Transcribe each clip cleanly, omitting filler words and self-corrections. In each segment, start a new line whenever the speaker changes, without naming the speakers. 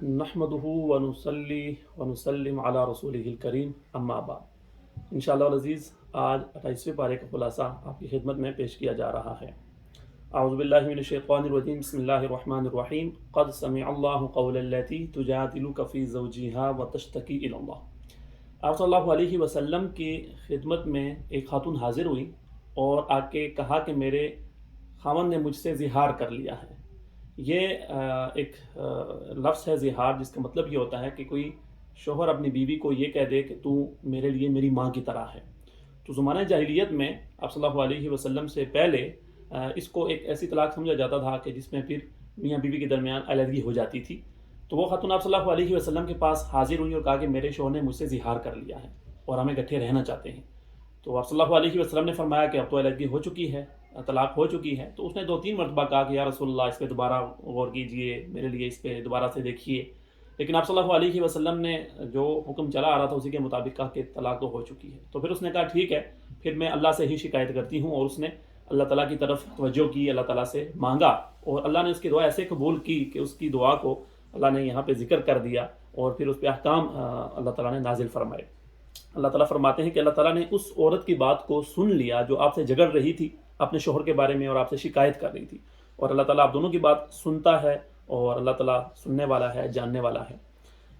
نحمدہ ونصلی ونسلم علی رسولہ الکریم اما بعد۔ انشاءاللہ العزیز آج 28ویں پارے کا خلاصہ آپ کی خدمت میں پیش کیا جا رہا ہے۔ اعوذ باللہ من الشیطان الرجیم، بسم اللہ الرحمن الرحیم۔ قد سمع اللہ قول التی تجادلک فی زوجہا وتشتکی الی اللہ۔ آپ صلی اللہ علیہ وسلم کی خدمت میں ایک خاتون حاضر ہوئی اور آ کے کہا کہ میرے خاوند نے مجھ سے زہار کر لیا ہے۔ یہ ایک لفظ ہے زہار، جس کا مطلب یہ ہوتا ہے کہ کوئی شوہر اپنی بیوی کو یہ کہہ دے کہ تو میرے لیے میری ماں کی طرح ہے۔ تو زمانہ جاہلیت میں آپ صلی اللہ علیہ وسلم سے پہلے اس کو ایک ایسی طلاق سمجھا جاتا تھا کہ جس میں پھر میاں بیوی کے درمیان علیحدگی ہو جاتی تھی۔ تو وہ خاتون آپ صلی اللہ علیہ وسلم کے پاس حاضر ہوئی اور کہا کہ میرے شوہر نے مجھ سے زہار کر لیا ہے اور ہمیں اکٹھے رہنا چاہتے ہیں۔ تو آپ صلی اللہ علیہ وسلم نے فرمایا کہ اب تو علیحدگی ہو چکی ہے، طلاق ہو چکی ہے۔ تو اس نے 2-3 مرتبہ کہا کہ یا رسول اللہ اس پہ دوبارہ غور کیجئے، میرے لیے اس پہ دوبارہ سے دیکھیے، لیکن آپ صلی اللہ علیہ وسلم نے جو حکم چلا آ رہا تھا اسی کے مطابق کہا کہ طلاق تو ہو چکی ہے۔ تو پھر اس نے کہا ٹھیک ہے، پھر میں اللہ سے ہی شکایت کرتی ہوں، اور اس نے اللہ تعالیٰ کی طرف توجہ کی، اللہ تعالیٰ سے مانگا، اور اللہ نے اس کی دعا ایسے قبول کی کہ اس کی دعا کو اللہ نے یہاں پہ ذکر کر دیا، اور پھر اس پہ احکام اللہ تعالیٰ نے نازل فرمائے۔ اللہ تعالیٰ فرماتے ہیں کہ اللہ تعالیٰ نے اس عورت کی بات کو سن لیا جو آپ سے جھگڑ رہی تھی اپنے شوہر کے بارے میں اور آپ سے شکایت کر رہی تھی، اور اللہ تعالیٰ آپ دونوں کی بات سنتا ہے، اور اللہ تعالیٰ سننے والا ہے، جاننے والا ہے۔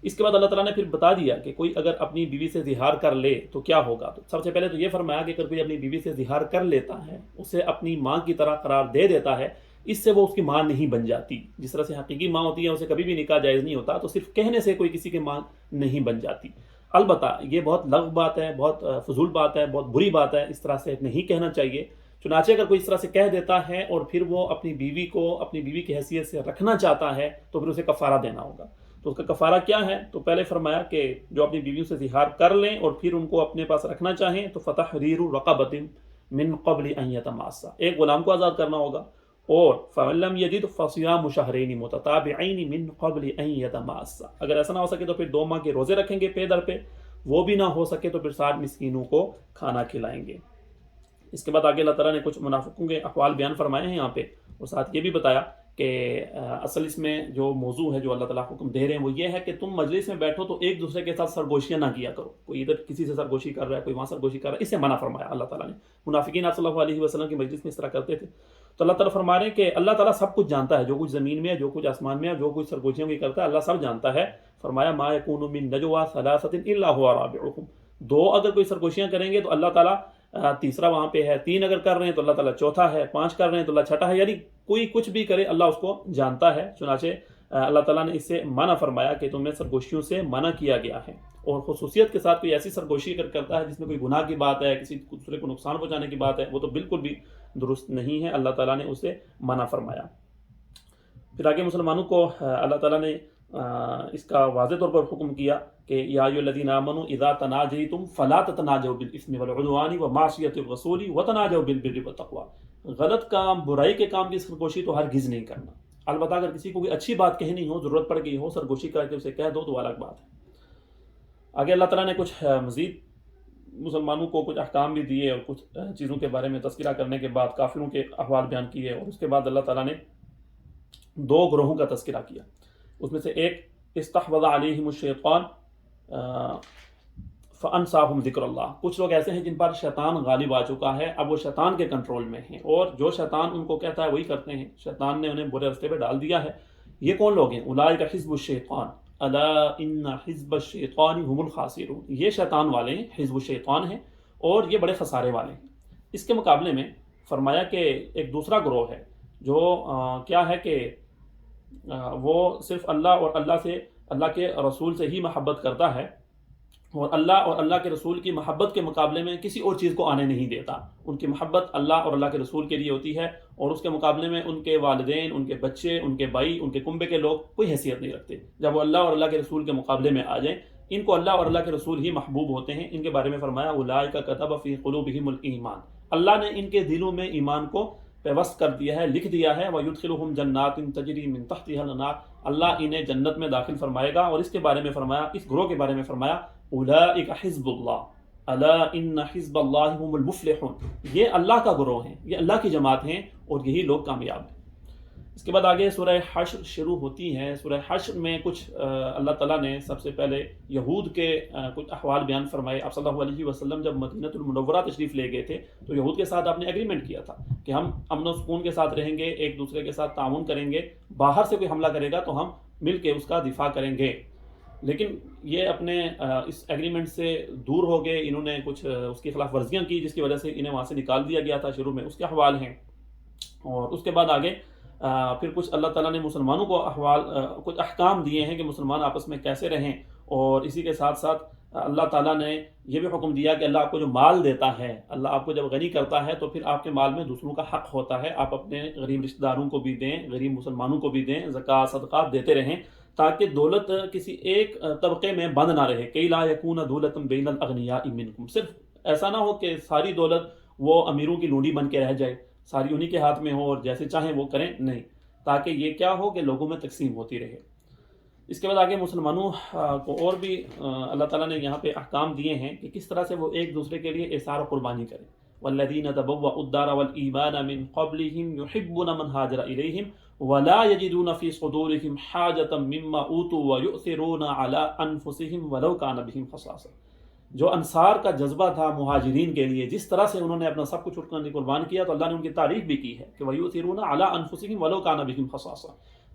اس کے بعد اللہ تعالیٰ نے پھر بتا دیا کہ کوئی اگر اپنی بیوی سے زہار کر لے تو کیا ہوگا۔ تو سب سے پہلے تو یہ فرمایا کہ اگر کوئی اپنی بیوی سے زہار کر لیتا ہے، اسے اپنی ماں کی طرح قرار دے دیتا ہے، اس سے وہ اس کی ماں نہیں بن جاتی۔ جس طرح سے حقیقی ماں ہوتی ہے اسے کبھی بھی نکاح جائز نہیں ہوتا، تو صرف کہنے سے کوئی کسی کی ماں نہیں بن جاتی۔ البتہ یہ بہت لغو بات ہے، بہت فضول بات ہے، بہت بری بات ہے، اس طرح سے نہیں کہنا چاہیے۔ چنانچہ اگر کوئی اس طرح سے کہہ دیتا ہے اور پھر وہ اپنی بیوی کو اپنی بیوی کی حیثیت سے رکھنا چاہتا ہے تو پھر اسے کفارہ دینا ہوگا۔ تو اس کا کفارہ کیا ہے؟ تو پہلے فرمایا کہ جو اپنی بیویوں سے زہار کر لیں اور پھر ان کو اپنے پاس رکھنا چاہیں تو فتحریر رقبۃ من قبل ان یتماسا، ایک غلام کو آزاد کرنا ہوگا، اور فمن لم یجد فصیام شہرین متتابعین من قبل ان یتماسا، اگر ایسا نہ ہو سکے تو پھر 2 ماہ کے روزے رکھیں گے پے در پہ، وہ بھی نہ ہو سکے تو پھر 60 مسکینوں کو کھانا کھلائیں گے۔ اس کے بعد آگے اللہ تعالیٰ نے کچھ منافقوں کے احوال بیان فرمائے ہیں یہاں پہ، اور ساتھ یہ بھی بتایا کہ اصل اس میں جو موضوع ہے جو اللہ تعالیٰ حکم دے رہے ہیں وہ یہ ہے کہ تم مجلس میں بیٹھو تو ایک دوسرے کے ساتھ سرگوشیاں نہ کیا کرو، کوئی ادھر کسی سے سرگوشی کر رہا ہے، کوئی وہاں سرگوشی کر رہا ہے، اسے منع فرمایا اللہ تعالیٰ نے۔ منافقین آپ صلی اللہ علیہ وسلم کی مجلس میں اس طرح کرتے تھے۔ تو اللہ تعالیٰ فرما رہے ہیں کہ اللہ تعالیٰ سب کچھ جانتا ہے، جو کچھ زمین میں ہے، جو کچھ آسمان میں ہے، جو کچھ سرگوشیوں کی کرتا ہے، اللہ سب جانتا ہے۔ فرمایا ما یکون من نجوا ثلاثۃ الا هو رابعهم، 2 اگر کوئی سرگوشیاں کریں گے تو اللہ تعالیٰ تیسرا وہاں پہ ہے، 3 اگر کر رہے ہیں تو اللہ تعالیٰ چوتھا ہے، 5 کر رہے ہیں تو اللہ چھٹا ہے، یعنی کوئی کچھ بھی کرے اللہ اس کو جانتا ہے۔ چنانچہ اللہ تعالیٰ نے اس سے منع فرمایا کہ تمہیں سرگوشیوں سے منع کیا گیا ہے، اور خصوصیت کے ساتھ کوئی ایسی سرگوشی اگر کرتا ہے جس میں کوئی گناہ کی بات ہے، کسی دوسرے کو نقصان پہنچانے کی بات ہے، وہ تو بالکل بھی درست نہیں ہے، اللہ تعالیٰ نے اسے منع فرمایا۔ پھر آگے مسلمانوں کو اللہ تعالیٰ نے اس کا واضح طور پر حکم کیا کہ یا ایھا الذین آمنوا اذا تناجیتم فلا تتناجوا بالاثم والعدوان ومعصیۃ الرسول وتناجوا بالبر والتقوی، غلط کام، برائی کے کام کی سرگوشی تو ہرگز نہیں کرنا۔ البتہ اگر کسی کو کوئی اچھی بات کہنی ہو، ضرورت پڑ گئی ہو، سرگوشی کر کے اسے کہہ دو تو الگ بات ہے۔ آگے اللہ تعالیٰ نے کچھ مزید مسلمانوں کو کچھ احکام بھی دیے، اور کچھ چیزوں کے بارے میں تذکرہ کرنے کے بعد کافروں کے احوال بیان کیے، اور اس کے بعد اللہ تعالیٰ نے 2 گروہوں کا تذکرہ کیا۔ اس میں سے ایک استحوذ علیہم الشیطان فانساہم ذکر اللہ، کچھ لوگ ایسے ہیں جن پر شیطان غالب آ چکا ہے، اب وہ شیطان کے کنٹرول میں ہیں، اور جو شیطان ان کو کہتا ہے وہی کرتے ہیں، شیطان نے انہیں برے راستے پہ ڈال دیا ہے۔ یہ کون لوگ ہیں؟ اولئک حزب الشیطان الا ان حزب الشیطان هم الخاسرون، یہ شیطان والے ہیں، حزب الشیطان ہیں، اور یہ بڑے خسارے والے ہیں۔ اس کے مقابلے میں فرمایا کہ ایک دوسرا گروہ ہے جو کیا ہے کہ وہ صرف اللہ اور اللہ کے رسول سے ہی محبت کرتا ہے، اور اللہ اور اللہ کے رسول کی محبت کے مقابلے میں کسی اور چیز کو آنے نہیں دیتا۔ ان کی محبت اللہ اور اللہ کے رسول کے لیے ہوتی ہے، اور اس کے مقابلے میں ان کے والدین، ان کے بچے، ان کے بھائی، ان کے کنبے کے لوگ کوئی حیثیت نہیں رکھتے۔ جب وہ اللہ اور اللہ کے رسول کے مقابلے میں آ جائیں، ان کو اللہ اور اللہ کے رسول ہی محبوب ہوتے ہیں۔ ان کے بارے میں فرمایا اولئک کتب فی قلوبہم الایمان، اللہ نے ان کے دلوں میں ایمان کو پیوست کر دیا ہے، لکھ دیا ہے۔ وَيُدْخِلُهُمْ جَنَّاتٍ تَجْرِي مِن تَحْتِهَا الْأَنْهَارُ، اللہ انہیں جنت میں داخل فرمائے گا۔ اور اس کے بارے میں فرمایا، اس گروہ کے بارے میں فرمایا اولئک حزب اللہ الا ان حزب اللہ هم المفلحون، یہ اللہ کا گروہ ہیں، یہ اللہ کی جماعت ہیں، اور یہی لوگ کامیاب ہیں۔ اس کے بعد آگے سورہ حشر شروع ہوتی ہے. سورہ حشر میں کچھ اللہ تعالیٰ نے سب سے پہلے یہود کے کچھ احوال بیان فرمائے. آپ صلی اللہ علیہ وسلم جب مدینہ المنورہ تشریف لے گئے تھے تو یہود کے ساتھ آپ نے ایگریمنٹ کیا تھا کہ ہم امن و سکون کے ساتھ رہیں گے, ایک دوسرے کے ساتھ تعاون کریں گے, باہر سے کوئی حملہ کرے گا تو ہم مل کے اس کا دفاع کریں گے. لیکن یہ اپنے اس ایگریمنٹ سے دور ہو گئے, انہوں نے کچھ اس کی خلاف ورزیاں کی جس کی وجہ سے انہیں وہاں سے نکال دیا گیا تھا شروع میں. اس کے احوال ہیں. اور اس کے بعد آگے پھر کچھ اللہ تعالیٰ نے مسلمانوں کو کچھ احکام دیے ہیں کہ مسلمان آپس میں کیسے رہیں. اور اسی کے ساتھ ساتھ اللہ تعالیٰ نے یہ بھی حکم دیا کہ اللہ آپ کو جو مال دیتا ہے, اللہ آپ کو جب غنی کرتا ہے تو پھر آپ کے مال میں دوسروں کا حق ہوتا ہے, آپ اپنے غریب رشتہ داروں کو بھی دیں, غریب مسلمانوں کو بھی دیں, زکوٰۃ صدقات دیتے رہیں تاکہ دولت کسی ایک طبقے میں بند نہ رہے. کئی لا یکون دولت بین الاغنیاء منکم, صرف ایسا نہ ہو کہ ساری دولت وہ امیروں کی لونڈی بن کے رہ جائے, ساری انہی کے ہاتھ میں ہو اور جیسے چاہیں وہ کریں, نہیں, تاکہ یہ کیا ہو کہ لوگوں میں تقسیم ہوتی رہے. اس کے بعد آگے مسلمانوں کو اور بھی اللہ تعالیٰ نے یہاں پہ احکام دیے ہیں کہ کس طرح سے وہ ایک دوسرے کے لیے ایثار و قربانی کریں. والذین تبوأوا الدار والایمان من قبلهم يحبون من هاجر الیہم ولا یجدون فی صدورهم حاجة مما اوتوا ویؤثرون علی انفسهم ولو کان بهم خصاصہ. جو انصار کا جذبہ تھا مہاجرین کے لیے, جس طرح سے انہوں نے اپنا سب کچھ قربان کیا, تو اللہ نے ان کی تعریف بھی کی ہے کہ وَيُؤْثِرُونَ عَلَىٰ أَنفُسِهِمْ وَلَوْ كَانَ بِهِمْ خَصَاصَةٌ,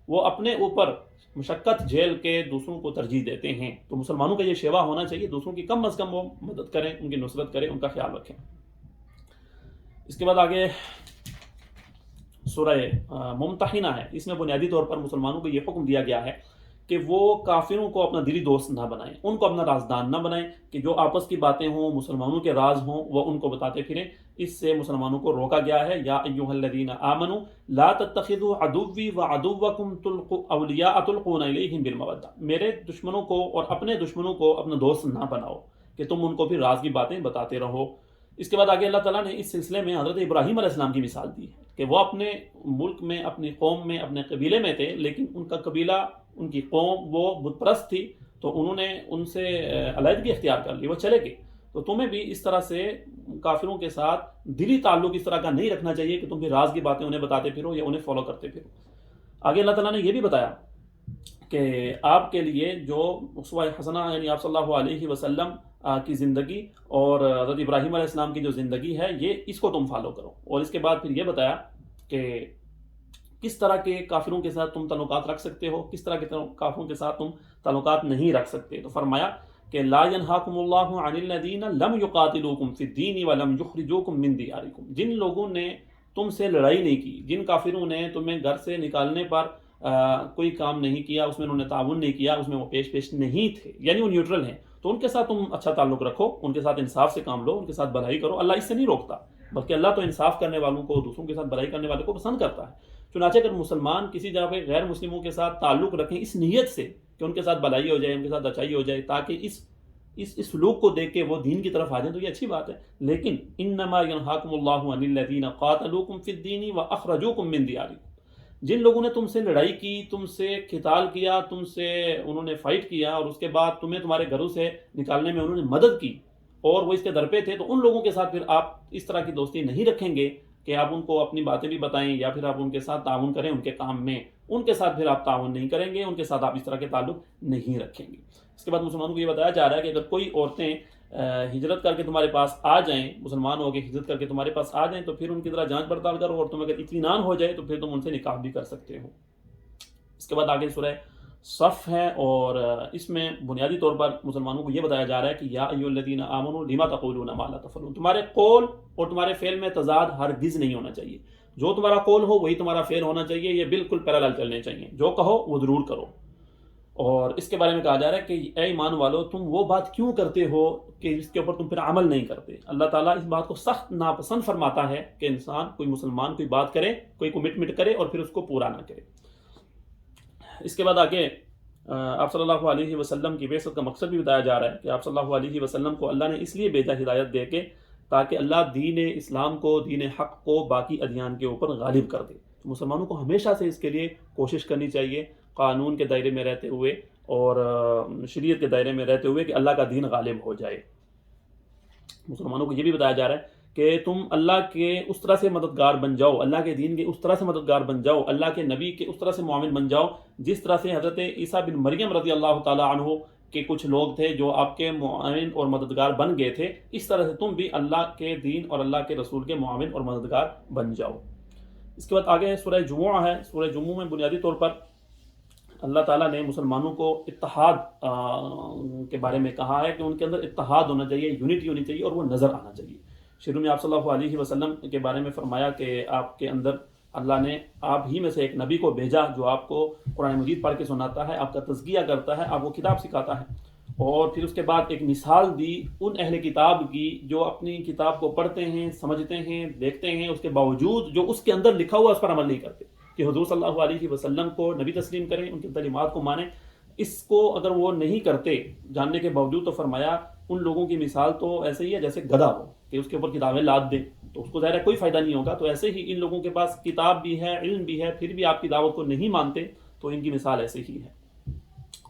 وہ اپنے اوپر مشقت جھیل کے دوسروں کو ترجیح دیتے ہیں. تو مسلمانوں کا یہ شیوا ہونا چاہیے, دوسروں کی کم از کم وہ مدد کریں, ان کی نصرت کریں, ان کا خیال رکھیں. اس کے بعد آگے سورہ ممتحنہ ہے. اس میں بنیادی طور پر مسلمانوں کو یہ حکم دیا گیا ہے کہ وہ کافروں کو اپنا دلی دوست نہ بنائیں, ان کو اپنا رازدان نہ بنائیں, کہ جو آپس کی باتیں ہوں, مسلمانوں کے راز ہوں, وہ ان کو بتاتے پھریں. اس سے مسلمانوں کو روکا گیا ہے. یا ایھا الذین آمنوا لا تتخذوا عدوی وعدوکم اولیاء تلقون الیہم بالمودہ, میرے دشمنوں کو اور اپنے دشمنوں کو اپنا دوست نہ بناؤ کہ تم ان کو پھر راز کی باتیں بتاتے رہو. اس کے بعد آگے اللہ تعالیٰ نے اس سلسلے میں حضرت ابراہیم علیہ السلام کی مثال دی ہے کہ وہ اپنے ملک میں, اپنی قوم میں, اپنے قبیلے میں تھے, لیکن ان کا قبیلہ, ان کی قوم وہ بت پرست تھی, تو انہوں نے ان سے علیحدگی اختیار کر لی, وہ چلے گئے. تو تمہیں بھی اس طرح سے کافروں کے ساتھ دلی تعلق اس طرح کا نہیں رکھنا چاہیے کہ تم بھی راز کی باتیں انہیں بتاتے پھرو یا انہیں فالو کرتے پھرو. آگے اللہ تعالیٰ نے یہ بھی بتایا کہ آپ کے لیے جو اسوہ حسنہ یعنی آپ صلی اللہ علیہ وسلم کی زندگی اور حضرت ابراہیم علیہ السلام کی جو زندگی ہے, یہ اس کو تم فالو کرو. اور اس کے بعد پھر یہ بتایا کہ کس طرح کے کافروں کے ساتھ تم تعلقات رکھ سکتے ہو, کس طرح کے کافروں کے ساتھ تم تعلقات نہیں رکھ سکتے. تو فرمایا کہ لا ینہاکم اللہ عن الذین لم یقاتلوکم فی الدین ولم یخرجوکم من دیارکم, جن لوگوں نے تم سے لڑائی نہیں کی, جن کافروں نے تمہیں گھر سے نکالنے پر کوئی کام نہیں کیا, اس میں انہوں نے تعاون نہیں کیا, اس میں وہ پیش نہیں تھے, یعنی وہ نیوٹرل ہیں, تو ان کے ساتھ تم اچھا تعلق رکھو, ان کے ساتھ انصاف سے کام لو, ان کے ساتھ بھلائی کرو. اللہ اس سے نہیں روکتا, بلکہ اللہ تو انصاف کرنے والوں کو, دوسروں کے ساتھ بھلائی کرنے والوں کو پسند کرتا ہے. چنانچہ اگر مسلمان کسی جگہ پہ غیر مسلموں کے ساتھ تعلق رکھیں اس نیت سے کہ ان کے ساتھ بھلائی ہو جائے, ان کے ساتھ اچھائی ہو جائے, تاکہ اس سلوک کو دیکھ کے وہ دین کی طرف آ جائیں, تو یہ اچھی بات ہے. لیکن انما ینہاکم اللہ عن الذین قاتلوکم فی الدین واخرجوکم من دیارکم, جن لوگوں نے تم سے لڑائی کی, تم سے قتال کیا, تم سے انہوں نے فائٹ کیا, اور اس کے بعد تمہیں تمہارے گھروں سے نکالنے میں انہوں نے مدد کی, اور وہ اس کے در پہ تھے, تو ان لوگوں کے ساتھ پھر آپ اس طرح کی دوستی نہیں رکھیں گے کہ آپ ان کو اپنی باتیں بھی بتائیں یا پھر آپ ان کے ساتھ تعاون کریں ان کے کام میں. ان کے ساتھ پھر آپ تعاون نہیں کریں گے, ان کے ساتھ آپ اس طرح کے تعلق نہیں رکھیں گے. اس کے بعد مسلمانوں کو یہ بتایا جا رہا ہے کہ اگر کوئی عورتیں ہجرت کر کے تمہارے پاس آ جائیں, مسلمان ہو کے ہجرت کر کے تمہارے پاس آ جائیں, تو پھر ان کی طرح جانچ پڑتال کرو, اور تم اگر اطمینان ہو جائے تو پھر تم ان سے نکاح بھی کر سکتے ہو. اس کے بعد آگے سورہ صف ہے, اور اس میں بنیادی طور پر مسلمانوں کو یہ بتایا جا رہا ہے کہ یا ایھا الذین آمنوا لما تقولون ما لا تفعلون, تمہارے قول اور تمہارے فعل میں تضاد ہرگز نہیں ہونا چاہیے. جو تمہارا قول ہو وہی تمہارا فعل ہونا چاہیے, یہ بالکل پیرالل چلنے چاہیے, جو کہو وہ ضرور کرو. اور اس کے بارے میں کہا جا رہا ہے کہ اے ایمان والو, تم وہ بات کیوں کرتے ہو کہ جس کے اوپر تم پھر عمل نہیں کرتے. اللہ تعالیٰ اس بات کو سخت ناپسند فرماتا ہے کہ انسان, کوئی مسلمان کوئی بات کرے, کوئی کمٹمنٹ کرے اور پھر اس کو پورا نہ کرے. اس کے بعد آگے آپ صلی اللہ علیہ وسلم کی بعثت کا مقصد بھی بتایا جا رہا ہے کہ آپ صلی اللہ علیہ وسلم کو اللہ نے اس لیے بھیجا ہدایت دے کے تاکہ اللہ دین اسلام کو, دین حق کو باقی ادیان کے اوپر غالب کر دے. تو مسلمانوں کو ہمیشہ سے اس کے لیے کوشش کرنی چاہیے, قانون کے دائرے میں رہتے ہوئے اور شریعت کے دائرے میں رہتے ہوئے, کہ اللہ کا دین غالب ہو جائے. مسلمانوں کو یہ بھی بتایا جا رہا ہے کہ تم اللہ کے اس طرح سے مددگار بن جاؤ، اللہ کے دین کے اس طرح سے مددگار بن جاؤ، اللہ کے نبی کے اس طرح سے معاون بن جاؤ جس طرح سے حضرت عیسیٰ بن مریم رضی اللہ تعالیٰ عنہ کے کچھ لوگ تھے جو آپ کے معاون اور مددگار بن گئے تھے، اس طرح سے تم بھی اللہ کے دین اور اللہ کے رسول کے معاون اور مددگار بن جاؤ۔ اس کے بعد آگے سورہ جمعہ ہے۔ سورہ جمعہ میں بنیادی طور پر اللہ تعالیٰ نے مسلمانوں کو اتحاد کے بارے میں کہا ہے کہ ان کے اندر اتحاد ہونا چاہیے، یونٹی ہونی چاہیے اور وہ نظر آنا چاہیے۔ شروع میں آپ صلی اللہ علیہ وسلم کے بارے میں فرمایا کہ آپ کے اندر اللہ نے آپ ہی میں سے ایک نبی کو بھیجا جو آپ کو قرآن مجید پڑھ کے سناتا ہے، آپ کا تزکیہ کرتا ہے، آپ کو کتاب سکھاتا ہے، اور پھر اس کے بعد ایک مثال دی ان اہل کتاب کی جو اپنی کتاب کو پڑھتے ہیں، سمجھتے ہیں، دیکھتے ہیں، اس کے باوجود جو اس کے اندر لکھا ہوا اس پر عمل نہیں کرتے، کہ حضور صلی اللہ علیہ وسلم کو نبی تسلیم کریں، ان کی تعلیمات کو مانیں۔ اس کو اگر وہ نہیں کرتے جاننے کے باوجود، تو فرمایا ان لوگوں کی مثال تو ایسے ہی ہے جیسے گدھا ہو کہ اس کے اوپر کتابیں لاد دیں، تو اس کو ظاہر ہے کوئی فائدہ نہیں ہوگا۔ تو ایسے ہی ان لوگوں کے پاس کتاب بھی ہے، علم بھی ہے، پھر بھی آپ کی دعوت کو نہیں مانتے، تو ان کی مثال ایسے ہی ہے۔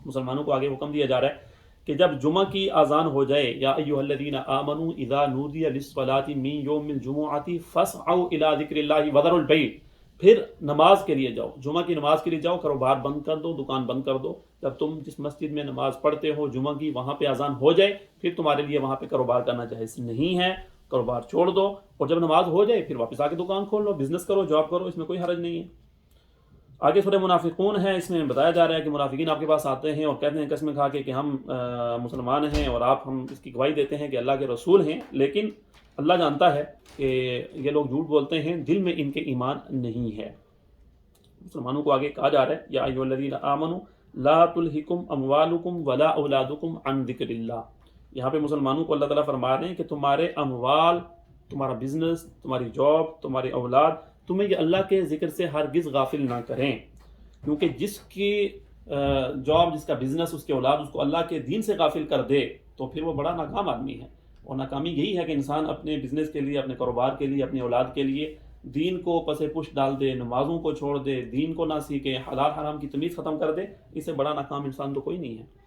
مسلمانوں کو آگے حکم دیا جا رہا ہے کہ جب جمعہ کی اذان ہو جائے، یا ایھا الذین آمنوا اذا نودی للصلاۃ من یوم الجمعۃ فاسعوا الی ذکر اللہ وذروا البیع، پھر نماز کے لیے جاؤ، جمعہ کی نماز کے لیے جاؤ، کاروبار بند کر دو، دکان بند کر دو۔ جب تم جس مسجد میں نماز پڑھتے ہو جمعہ کی، وہاں پہ اذان ہو جائے، پھر تمہارے لیے وہاں پہ کاروبار کرنا جائز نہیں ہے، کاروبار چھوڑ دو، اور جب نماز ہو جائے پھر واپس آ کے دکان کھول لو، بزنس کرو، جاب کرو، اس میں کوئی حرج نہیں ہے۔ آگے سورہ منافقون ہے، اس میں بتایا جا رہا ہے کہ منافقین آپ کے پاس آتے ہیں اور کہتے ہیں قسم کھا کے کہ ہم مسلمان ہیں، اور آپ ہم اس کی گواہی دیتے ہیں کہ اللہ کے رسول ہیں، لیکن اللہ جانتا ہے کہ یہ لوگ جھوٹ بولتے ہیں، دل میں ان کے ایمان نہیں ہے۔ مسلمانوں کو آگے کہا جا رہا ہے یا ایھا الذین آمنوا لا تلہکم اموالکم ولا اولادکم عن ذکر اللہ۔ یہاں پہ مسلمانوں کو اللہ تعالیٰ فرما رہے ہیں کہ تمہارے اموال، تمہارا بزنس، تمہاری جاب، تمہاری اولاد تمہیں یہ اللہ کے ذکر سے ہرگز غافل نہ کریں، کیونکہ جس کی جاب، جس کا بزنس، اس کی اولاد اس کو اللہ کے دین سے غافل کر دے تو پھر وہ بڑا ناکام آدمی ہے۔ اور ناکامی یہی ہے کہ انسان اپنے بزنس کے لیے، اپنے کاروبار کے لیے، اپنی اولاد کے لیے دین کو پس پش ڈال دے، نمازوں کو چھوڑ دے، دین کو نہ سیکھے، حلال حرام کی تمیز ختم کر دے، اس سے بڑا ناکام انسان تو کوئی نہیں ہے۔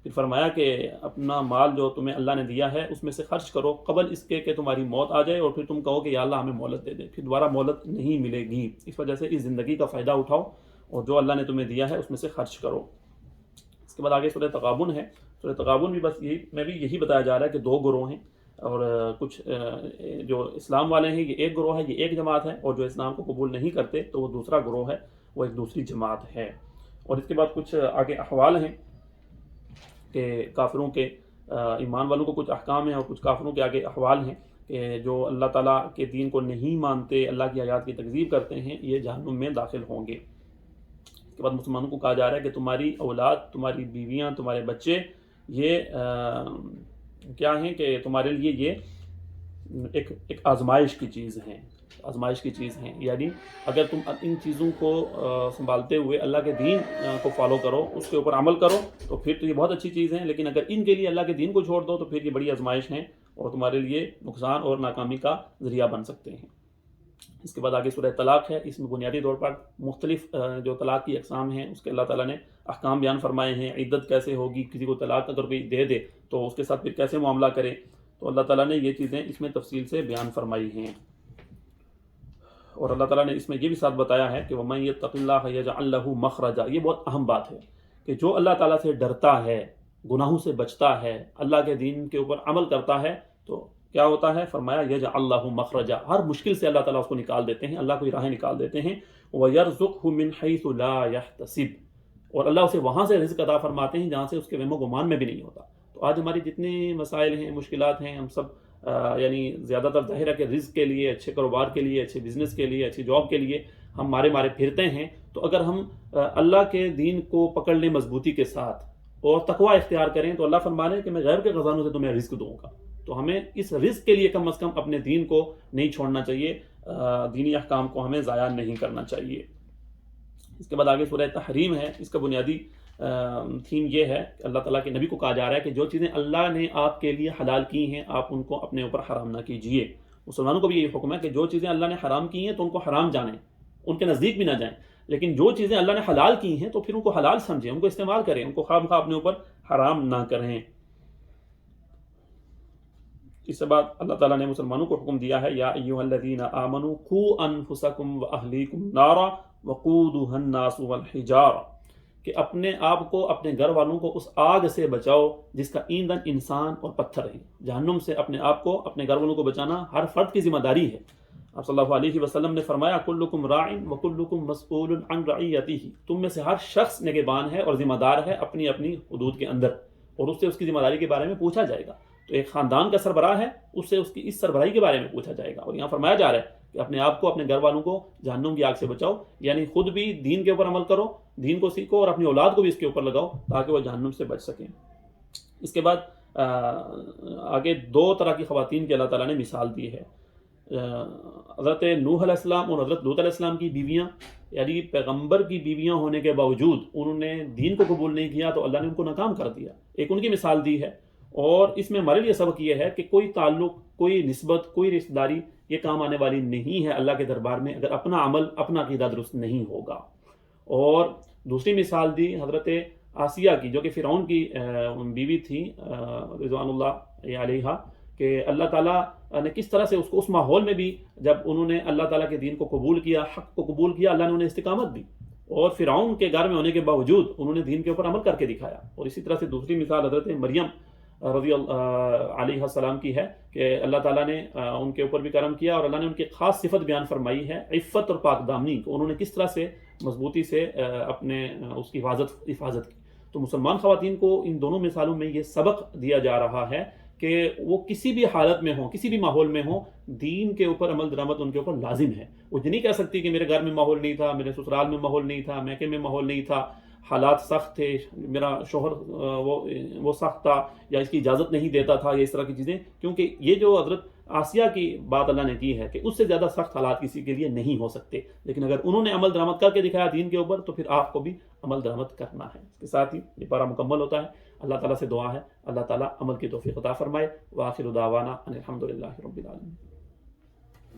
پھر فرمایا کہ اپنا مال جو تمہیں اللہ نے دیا ہے اس میں سے خرچ کرو قبل اس کے کہ تمہاری موت آ جائے، اور پھر تم کہو کہ یا اللہ ہمیں مہلت دے دے، پھر دوبارہ مہلت نہیں ملے گی۔ اس وجہ سے اس زندگی کا فائدہ اٹھاؤ اور جو اللہ نے تمہیں دیا ہے اس میں سے خرچ کرو۔ اس کے بعد آگے سورہ تغابن ہے۔ سورہ تغابن بھی بس یہی بتایا جا رہا ہے کہ دو گروہ ہیں، اور کچھ جو اسلام والے ہیں یہ ایک گروہ ہے، یہ ایک جماعت ہے، اور جو اسلام کو قبول نہیں کرتے تو وہ دوسرا گروہ ہے، وہ ایک دوسری جماعت ہے۔ اور اس کے بعد کچھ آگے احوال ہیں کہ کافروں کے، ایمان والوں کو کچھ احکام ہیں، اور کچھ کافروں کے آگے احوال ہیں کہ جو اللہ تعالیٰ کے دین کو نہیں مانتے، اللہ کی آیات کی تکذیب کرتے ہیں، یہ جہنم میں داخل ہوں گے۔ اس کے بعد مسلمانوں کو کہا جا رہا ہے کہ تمہاری اولاد، تمہاری بیویاں، تمہارے بچے یہ کیا ہیں کہ تمہارے لیے یہ ایک آزمائش کی چیز ہیں، آزمائش کی چیز ہیں، یعنی اگر تم ان چیزوں کو سنبھالتے ہوئے اللہ کے دین کو فالو کرو، اس کے اوپر عمل کرو، تو پھر تو یہ بہت اچھی چیز ہیں، لیکن اگر ان کے لیے اللہ کے دین کو چھوڑ دو تو پھر یہ بڑی آزمائش ہیں اور تمہارے لیے نقصان اور ناکامی کا ذریعہ بن سکتے ہیں۔ اس کے بعد آگے سورہ طلاق ہے۔ اس میں بنیادی طور پر مختلف جو طلاق کی اقسام ہیں اس کے اللہ تعالیٰ نے احکام بیان فرمائے ہیں، عدت کیسے ہوگی، کسی کو طلاق اگر کوئی دے دے تو اس کے ساتھ پھر کیسے معاملہ کرے، تو اللہ تعالیٰ نے یہ چیزیں اس میں تفصیل سے بیان فرمائی ہیں۔ اور اللہ تعالیٰ نے اس میں یہ بھی ساتھ بتایا ہے کہ وَمَن يَتَّقِ اللَّهَ يَجْعَل لَّهُ مَخْرَجًا۔ یہ بہت اہم بات ہے کہ جو اللہ تعالیٰ سے ڈرتا ہے، گناہوں سے بچتا ہے، اللہ کے دین کے اوپر عمل کرتا ہے، تو کیا ہوتا ہے؟ فرمایا یجعل لہ مخرجا، ہر مشکل سے اللہ تعالیٰ اس کو نکال دیتے ہیں، اللہ کوئی راہیں نکال دیتے ہیں۔ وَيَرْزُقْهُ مِنْ حَيْثُ لَا يَحْتَسِبُ، اور اللہ اسے وہاں سے رزق عطا فرماتے ہیں جہاں سے اس کے وہم و گمان میں بھی نہیں ہوتا۔ تو آج ہماری جتنے مسائل ہیں، مشکلات ہیں، ہم سب یعنی زیادہ تر ظاہر ہے کہ رزق کے لیے، اچھے کاروبار کے لیے، اچھے بزنس کے لیے، اچھی جاب کے لیے ہم مارے پھرتے ہیں۔ تو اگر ہم اللہ کے دین کو پکڑ لیں مضبوطی کے ساتھ اور تقوی اختیار کریں تو اللہ فرما رہے ہیں کہ میں غیب کے خزانوں سے تمہیں رزق دوں گا۔ تو ہمیں اس رزق کے لیے کم از کم اپنے دین کو نہیں چھوڑنا چاہیے، دینی احکام کو ہمیں ضائع نہیں کرنا چاہیے۔ اس کے بعد آگے سورہ تحریم ہے۔ اس کا بنیادی تھیم یہ ہے کہ اللہ تعالیٰ کے نبی کو کہا جا رہا ہے کہ جو چیزیں اللہ نے آپ کے لیے حلال کی ہیں آپ ان کو اپنے اوپر حرام نہ کیجیے۔ مسلمانوں کو بھی یہ حکم ہے کہ جو چیزیں اللہ نے حرام کی ہیں تو ان کو حرام جانیں، ان کے نزدیک بھی نہ جائیں، لیکن جو چیزیں اللہ نے حلال کی ہیں تو پھر ان کو حلال سمجھیں، ان کو استعمال کریں، ان کو خواہ مخواہ اپنے اوپر حرام نہ کریں۔ اس کے بعد اللہ تعالیٰ نے مسلمانوں کو حکم دیا ہے یا ایھا الذین آمنوا قوا انفسکم واہلیکم نارا وقودھا الناس والحجارہ، کہ اپنے آپ کو اپنے گھر والوں کو اس آگ سے بچاؤ جس کا ایندھن انسان اور پتھر ہے۔ جہنم سے اپنے آپ کو اپنے گھر والوں کو بچانا ہر فرد کی ذمہ داری ہے۔ آپ صلی اللہ علیہ وسلم نے فرمایا کلکم راع وکلکم مسئول عن رعیتہ، تم میں سے ہر شخص نگہبان ہے اور ذمہ دار ہے اپنی اپنی حدود کے اندر، اور اس سے اس کی ذمہ داری کے بارے میں پوچھا جائے گا۔ تو ایک خاندان کا سربراہ ہے، اس سے اس کی اس سربراہی کے بارے میں پوچھا جائے گا۔ اور یہاں فرمایا جا رہا ہے کہ اپنے آپ کو اپنے گھر والوں کو جہنم کی آگ سے بچاؤ، یعنی خود بھی دین کے اوپر عمل کرو، دین کو سیکھو، اور اپنی اولاد کو بھی اس کے اوپر لگاؤ تاکہ وہ جہنم سے بچ سکیں۔ اس کے بعد آگے دو طرح کی خواتین کی اللہ تعالیٰ نے مثال دی ہے۔ حضرت نوح علیہ السلام اور حضرت لوط علیہ السلام کی بیویاں، یعنی پیغمبر کی بیویاں ہونے کے باوجود انہوں نے دین کو قبول نہیں کیا تو اللہ نے ان کو ناکام کر دیا۔ ایک ان کی مثال دی ہے، اور اس میں ہمارے لیے سبق یہ ہے کہ کوئی تعلق، کوئی نسبت، کوئی رشتہ داری یہ کام آنے والی نہیں ہے اللہ کے دربار میں اگر اپنا عمل، اپنا عقیدہ درست نہیں ہوگا۔ اور دوسری مثال دی حضرت آسیہ کی، جو کہ فرعون کی بیوی تھی رضوان اللہ علیہا، کہ اللہ تعالیٰ نے کس طرح سے اس کو اس ماحول میں بھی جب انہوں نے اللہ تعالیٰ کے دین کو قبول کیا، حق کو قبول کیا، اللہ نے انہیں استقامت دی، اور فرعون کے گھر میں ہونے کے باوجود انہوں نے دین کے اوپر عمل کر کے دکھایا۔ اور اسی طرح سے دوسری مثال حضرت مریم رضی اللہ علیہ السلام کی ہے کہ اللہ تعالیٰ نے ان کے اوپر بھی کرم کیا، اور اللہ نے ان کی خاص صفت بیان فرمائی ہے عفت اور پاک دامنی کو، انہوں نے کس طرح سے مضبوطی سے اپنے اس کی حفاظت کی۔ تو مسلمان خواتین کو ان دونوں مثالوں میں یہ سبق دیا جا رہا ہے کہ وہ کسی بھی حالت میں ہوں، کسی بھی ماحول میں ہوں، دین کے اوپر عمل درآمد ان کے اوپر لازم ہے۔ وہ یہ نہیں کہہ سکتی کہ میرے گھر میں ماحول نہیں تھا، میرے سسرال میں ماحول نہیں تھا، میکے میں ماحول نہیں تھا، حالات سخت تھے، میرا شوہر وہ سخت تھا، یا اس کی اجازت نہیں دیتا تھا، یا اس طرح کی چیزیں، کیونکہ یہ جو حضرت آسیہ کی بات اللہ نے کی ہے کہ اس سے زیادہ سخت حالات کسی کے لیے نہیں ہو سکتے، لیکن اگر انہوں نے عمل درآمد کر کے دکھایا دین کے اوپر تو پھر آپ کو بھی عمل درآمد کرنا ہے۔ اس کے ساتھ ہی یہ پارہ مکمل ہوتا ہے۔ اللہ تعالیٰ سے دعا ہے اللہ تعالیٰ عمل کی توفیق عطا فرمائے۔ وآخر دعوانا ان الحمد للہ رب العالمین۔